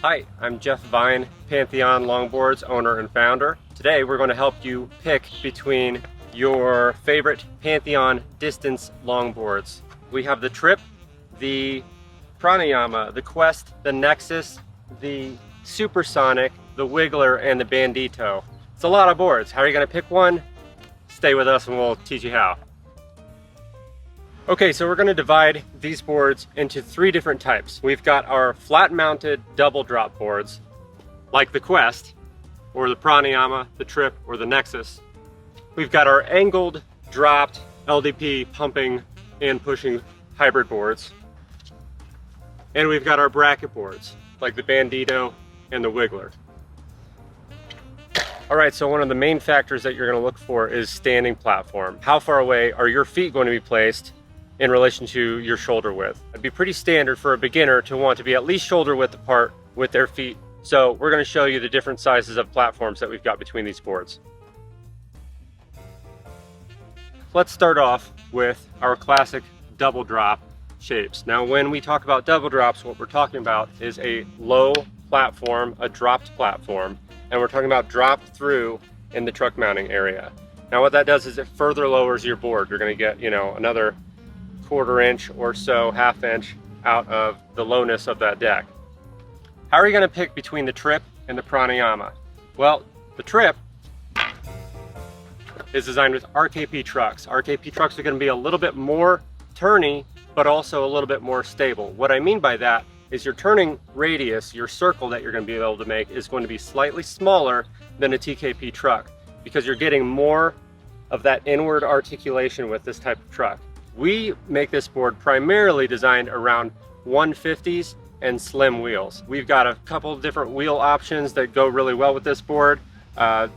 Hi, I'm Jeff Vine, Pantheon Longboards owner and founder. Today we're going to help you pick between your favorite Pantheon distance longboards. We have the Trip, the Pranayama, the Quest, the Nexus, the Supersonic, the Wiggler, and the Bandito. It's a lot of boards. How are you going to pick one? Stay with us and we'll teach you how. Okay, so we're going to divide these boards into three different types. We've got our flat-mounted double drop boards, like the Quest, or the Pranayama, the Trip, or the Nexus. We've got our angled, dropped, LDP pumping and pushing hybrid boards. And we've got our bracket boards, like the Bandito and the Wiggler. All right, so one of the main factors that you're going to look for is standing platform. How far away are your feet going to be placed in relation to your shoulder width? It'd be pretty standard for a beginner to want to be at least shoulder width apart with their feet. So we're going to show you the different sizes of platforms that we've got between these boards. Let's start off with our classic double drop shapes. Now, when we talk about double drops, what we're talking about is a low platform, a dropped platform, and we're talking about drop through in the truck mounting area. Now, what that does is it further lowers your board. You're going to get, another quarter inch or so, half inch out of the lowness of that deck. How are you going to pick between the Trip and the Pranayama? Well, the Trip is designed with RKP trucks. RKP trucks are going to be a little bit more turny, but also a little bit more stable. What I mean by that is your turning radius, your circle that you're going to be able to make, is going to be slightly smaller than a TKP truck because you're getting more of that inward articulation with this type of truck. We make this board primarily designed around 150s and slim wheels. We've got a couple of different wheel options that go really well with this board.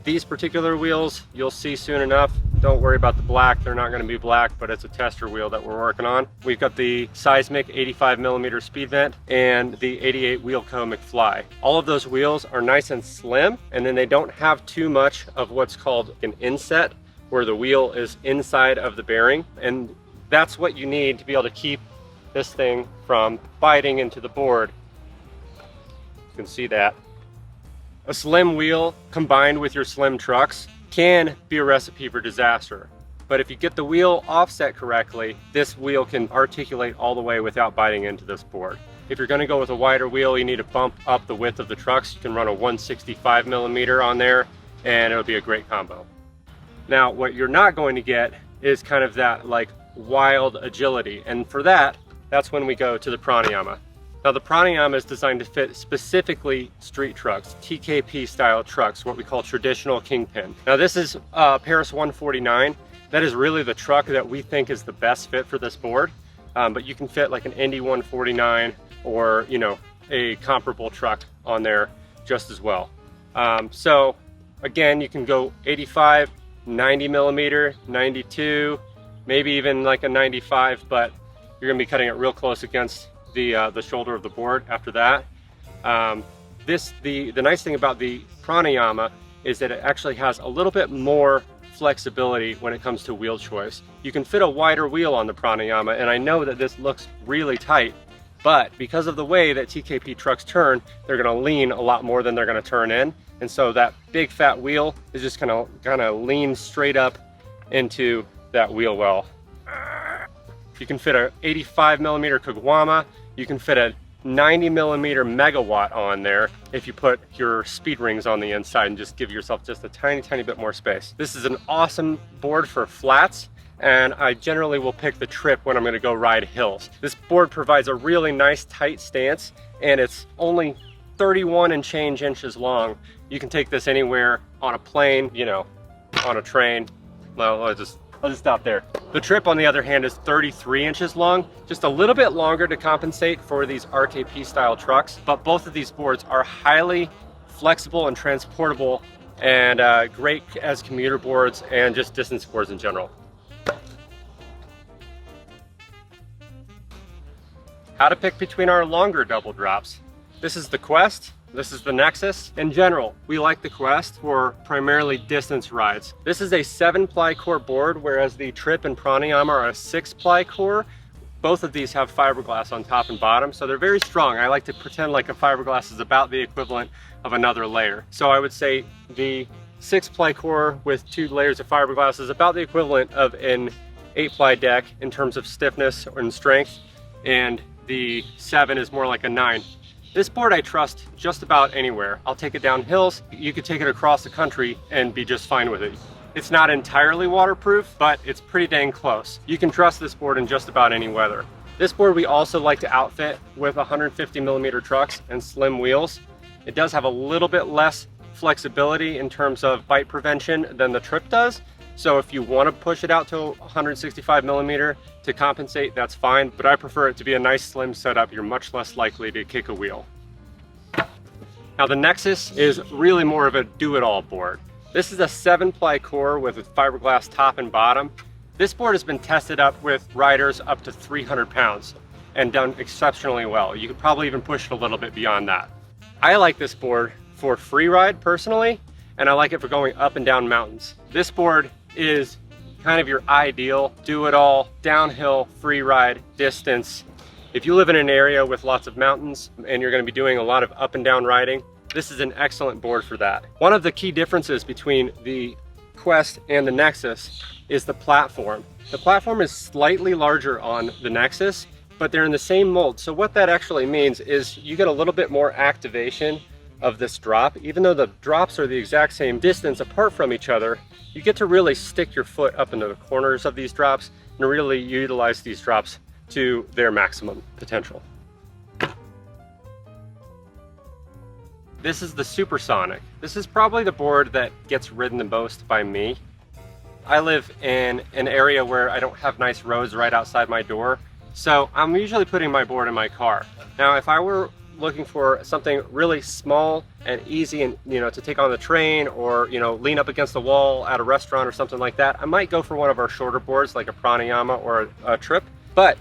These particular wheels you'll see soon enough. Don't worry about the black, they're not going to be black, but it's a tester wheel that we're working on. We've got the Seismic 85mm speed vent and the 88 Wheelco McFly. All of those wheels are nice and slim, and then they don't have too much of what's called an inset, where the wheel is inside of the bearing, and that's what you need to be able to keep this thing from biting into the board. You can see that. A slim wheel combined with your slim trucks can be a recipe for disaster. But if you get the wheel offset correctly, this wheel can articulate all the way without biting into this board. If you're going to go with a wider wheel, you need to bump up the width of the trucks. You can run a 165mm on there and it'll be a great combo. Now, what you're not going to get is kind of that wild agility, and for that's when we go to the Pranayama. Now, the Pranayama is designed to fit specifically street trucks, TKP style trucks, what we call traditional kingpin. Now, this is Paris 149. That is really the truck that we think is the best fit for this board, but you can fit like an Indy 149 or a comparable truck on there just as well. So again, you can go 85, 90mm, 92, maybe even like a 95, but you're going to be cutting it real close against the shoulder of the board after that. The nice thing about the Pranayama is that it actually has a little bit more flexibility when it comes to wheel choice. You can fit a wider wheel on the Pranayama, and I know that this looks really tight, but because of the way that TKP trucks turn, they're going to lean a lot more than they're going to turn in, and so that big fat wheel is just going to lean straight up into that wheel well. You can fit a 85mm Kagwama. You can fit a 90mm Megawatt on there if you put your speed rings on the inside and just give yourself just a tiny bit more space. This is an awesome board for flats, and I generally will pick the Trip when I'm going to go ride hills. This board provides a really nice tight stance, and it's only 31 and change inches long. You can take this anywhere on a plane, on a train. Well, I'll just stop there. The Trip, on the other hand, is 33 inches long, just a little bit longer to compensate for these RKP style trucks, but both of these boards are highly flexible and transportable and great as commuter boards and just distance boards in general. How to pick between our longer double drops. This is the Quest. This is the Nexus. In general, we like the Quest for primarily distance rides. This is a 7-ply core board, whereas the Trip and Pranayama are a 6-ply core. Both of these have fiberglass on top and bottom, so they're very strong. I like to pretend like a fiberglass is about the equivalent of another layer. So I would say the 6-ply core with 2 layers of fiberglass is about the equivalent of an 8-ply deck in terms of stiffness and strength, and the 7 is more like a 9. This board I trust just about anywhere. I'll take it down hills. You could take it across the country and be just fine with it. It's not entirely waterproof, but it's pretty dang close. You can trust this board in just about any weather. This board we also like to outfit with 150mm trucks and slim wheels. It does have a little bit less flexibility in terms of bite prevention than the Trip does. So if you want to push it out to 165mm to compensate, that's fine, but I prefer it to be a nice slim setup. You're much less likely to kick a wheel. Now the Nexus is really more of a do-it-all board. This is a 7-ply core with a fiberglass top and bottom. This board has been tested up with riders up to 300 pounds and done exceptionally well. You could probably even push it a little bit beyond that. I like this board for free ride personally, and I like it for going up and down mountains. This board is kind of your ideal do-it-all downhill free ride distance. If you live in an area with lots of mountains and you're going to be doing a lot of up and down riding, this is an excellent board for that. One of the key differences between the Quest and the Nexus is the platform. The platform is slightly larger on the Nexus, but they're in the same mold. So what that actually means is you get a little bit more activation of this drop. Even though the drops are the exact same distance apart from each other, you get to really stick your foot up into the corners of these drops and really utilize these drops to their maximum potential. This is the Supersonic. This is probably the board that gets ridden the most by me. I live in an area where I don't have nice roads right outside my door, so I'm usually putting my board in my car. Now, if I were looking for something really small and easy and to take on the train or lean up against the wall at a restaurant or something like that, I might go for one of our shorter boards like a Pranayama or a Trip. But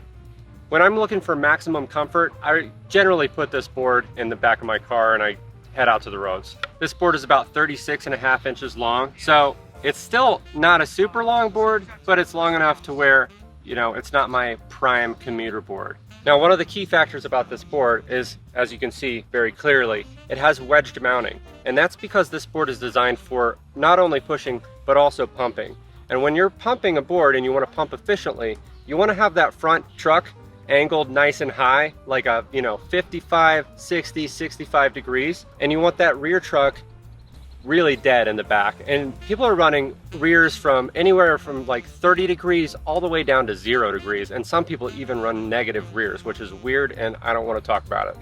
when I'm looking for maximum comfort, I generally put this board in the back of my car and I head out to the roads. This board is about 36.5 inches long, so it's still not a super long board, but it's long enough to where it's not my prime commuter board. Now, one of the key factors about this board is, as you can see very clearly, it has wedged mounting, and that's because this board is designed for not only pushing but also pumping. And when you're pumping a board and you want to pump efficiently, you want to have that front truck angled nice and high, like a 55, 60, 65 degrees, and you want that rear truck really dead in the back. And people are running rears from anywhere from like 30 degrees all the way down to 0 degrees, and some people even run negative rears, which is weird and I don't want to talk about it.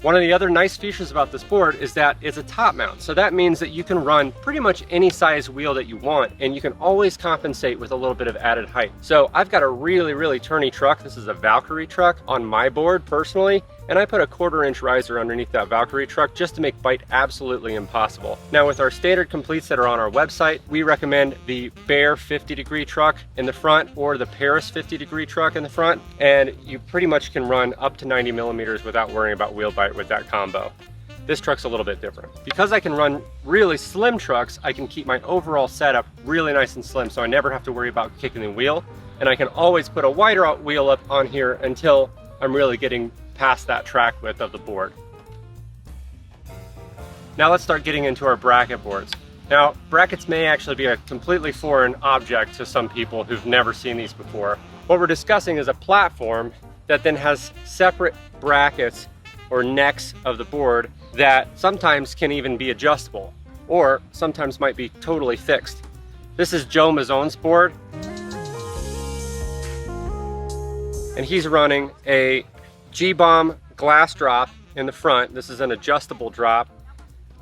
One of the other nice features about this board is that it's a top mount. So that means that you can run pretty much any size wheel that you want, and you can always compensate with a little bit of added height. So I've got a really, really turny truck. This is a Valkyrie truck on my board personally, and I put a 1/4-inch riser underneath that Valkyrie truck just to make bite absolutely impossible. Now, with our standard completes that are on our website, we recommend the Bear 50-degree truck in the front or the Paris 50-degree truck in the front, and you pretty much can run up to 90mm without worrying about wheel bite with that combo. This truck's a little bit different. Because I can run really slim trucks, I can keep my overall setup really nice and slim, so I never have to worry about kicking the wheel, and I can always put a wider wheel up on here until I'm really getting past that track width of the board. Now let's start getting into our bracket boards. Now, brackets may actually be a completely foreign object to some people who've never seen these before. What we're discussing is a platform that then has separate brackets or necks of the board that sometimes can even be adjustable or sometimes might be totally fixed. This is Joe Mazzone's board, and he's running a G-Bomb glass drop in the front. This is an adjustable drop,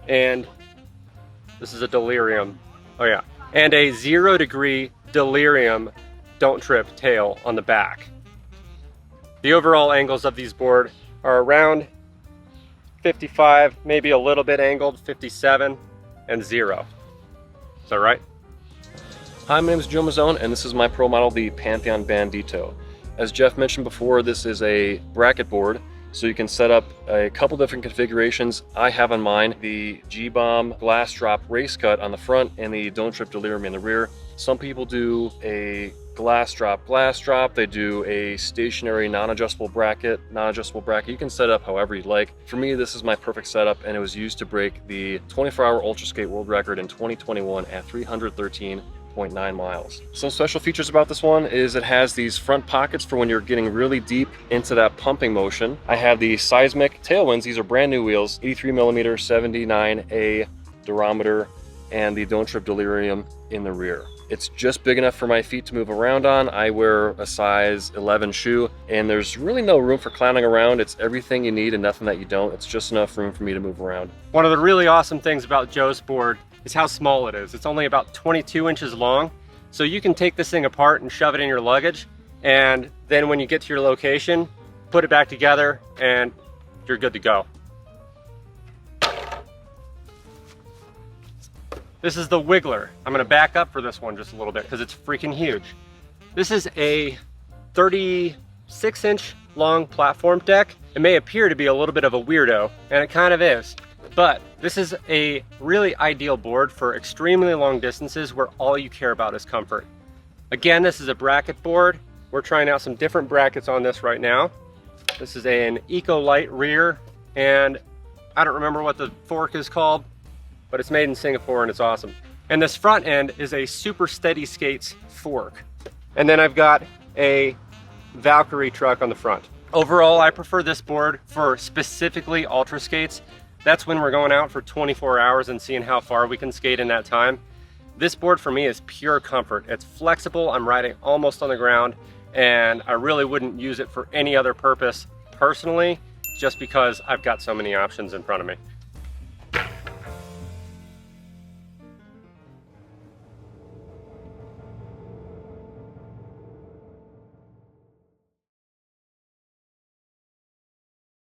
and this is a Delirium. Oh yeah, and a 0-degree Delirium don't trip tail on the back. The overall angles of these boards are around 55, maybe a little bit angled, 57, and 0. Is that right? Hi, my name is Joe Mazzone, and this is my pro model, the Pantheon Bandito. As Jeff mentioned before, this is a bracket board. So you can set up a couple different configurations. I have on mine the G-Bomb glass drop race cut on the front and the Don't Trip Delirium in the rear. Some people do a glass drop. They do a stationary non-adjustable bracket. You can set up however you'd like. For me, this is my perfect setup, and it was used to break the 24-hour Ultra Skate world record in 2021 at 313.9 miles. Some special features about this one is it has these front pockets for when you're getting really deep into that pumping motion. I have the seismic tailwinds. These are brand new wheels, 83mm 79A durometer, and the Don't Trip Delirium in the rear. It's just big enough for my feet to move around on. I wear a size 11 shoe, and there's really no room for clowning around. It's everything you need and nothing that you don't. It's just enough room for me to move around. One of the really awesome things about Joe's board is how small it is. It's only about 22 inches long, so you can take this thing apart and shove it in your luggage, and then when you get to your location, put it back together and you're good to go. This is the Wiggler. I'm gonna back up for this one just a little bit because it's freaking huge. This is a 36-inch long platform deck. It may appear to be a little bit of a weirdo, and it kind of is, but this is a really ideal board for extremely long distances where all you care about is comfort. Again, this is a bracket board. We're trying out some different brackets on this right now. This is an Eco-Lite rear, and I don't remember what the fork is called, but it's made in Singapore and it's awesome. And this front end is a Super Steady Skates fork. And then I've got a Valkyrie truck on the front. Overall, I prefer this board for specifically ultra skates. That's when we're going out for 24 hours and seeing how far we can skate in that time. This board for me is pure comfort. It's flexible, I'm riding almost on the ground, and I really wouldn't use it for any other purpose personally, just because I've got so many options in front of me.